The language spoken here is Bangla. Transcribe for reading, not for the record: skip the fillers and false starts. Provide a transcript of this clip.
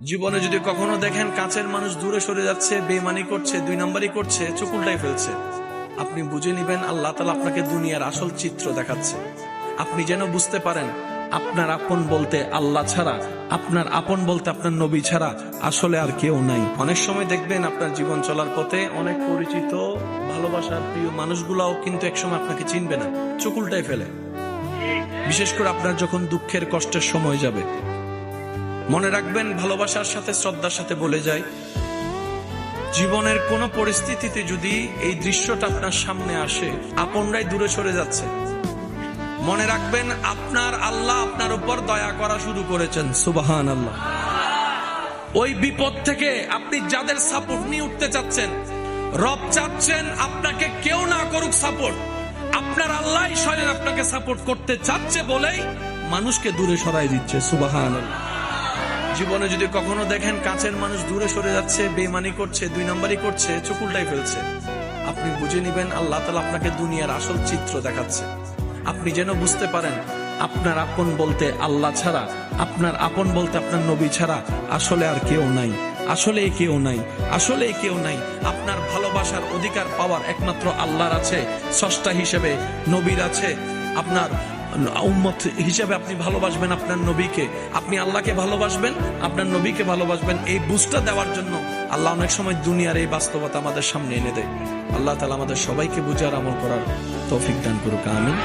জীবনে যদি কখনো দেখেন কাছের মানুষ দূরে সরে যাচ্ছে, বেঈমানি করছে, দুই নাম্বারই করছে, চোখ উল্টাই ফেলছে, আপনি বুঝে নিবেন আল্লাহ তাআলা আপনাকে দুনিয়ার আসল চিত্র দেখাচ্ছে। আপনি যেন বুঝতে পারেন আপনার আপন বলতে আল্লাহ ছাড়া, আপনার আপন বলতে আপনার নবী ছাড়া আসলে আর কেউ নাই। অনেক সময় দেখবেন আপনার জীবন চলার পথে অনেক পরিচিত ভালোবাসার প্রিয় মানুষগুলাও কিন্তু একসময় আপনাকে চিনবে না, চোখ উল্টাই ফেলে। বিশেষ করে আপনার যখন দুঃখের কষ্টের সময় যাবে, মনে রাখবেন ভালোবাসার সাথে শ্রদ্ধার সাথে বলে যায়, জীবনের কোন পরিস্থিতিতে যদি এই দৃশ্যটা আপনার সামনে আসে, আপনরাই দূরে সরে যাচ্ছে, মনে রাখবেন আপনার আল্লাহ আপনার উপর দয়া করা শুরু করেছেন। সুবহানাল্লাহ। ওই বিপদ থেকে আপনি যাদের সাপোর্ট নিয়ে উঠতে চাচ্ছেন, রব চাচ্ছেন আপনাকে কেউ না করুক সাপোর্ট, আপনার আল্লাহ স্বয়ং আপনাকে সাপোর্ট করতে চাচ্ছে বলেই মানুষকে দূরে সরাই দিচ্ছে। সুবহানাল্লাহ। জীবনে যদি কখনো দেখেন কাছের মানুষ দূরে সরে যাচ্ছে, বেঈমানি করছে, দুই নাম্বারই করছে, চোখ উল্টাই ফেলছে, আপনি বুঝে নিবেন আল্লাহ তাআলা আপনাকে দুনিয়ার আসল চিত্র দেখাচ্ছে। আপনি যেন বুঝতে পারেন আপনার আপন বলতে আল্লাহ ছাড়া, আপনার আপন বলতে আপনার নবী ছাড়া আসলে আর কেউ নাই, আসলে কেউ নাই, আসলে কেউ নাই। আপনার ভালোবাসার অধিকার পাওয়ার একমাত্র আল্লাহর আছে, স্রষ্টা হিসেবে নবীর আছে। আপনার উম্মত হিসেবে আপনি ভালোবাসবেন আপনার নবীকে, আপনি আল্লাহকে ভালোবাসবেন, আপনার নবীকে ভালোবাসবেন। এই বুঝটা দেওয়ার জন্য আল্লাহ অনেক সময় দুনিয়ার এই বাস্তবতা আমাদের সামনে এনে দেয়। আল্লাহ তাআলা আমাদের সবাইকে বুঝার আমল করার তৌফিক দান করুক। আমিন।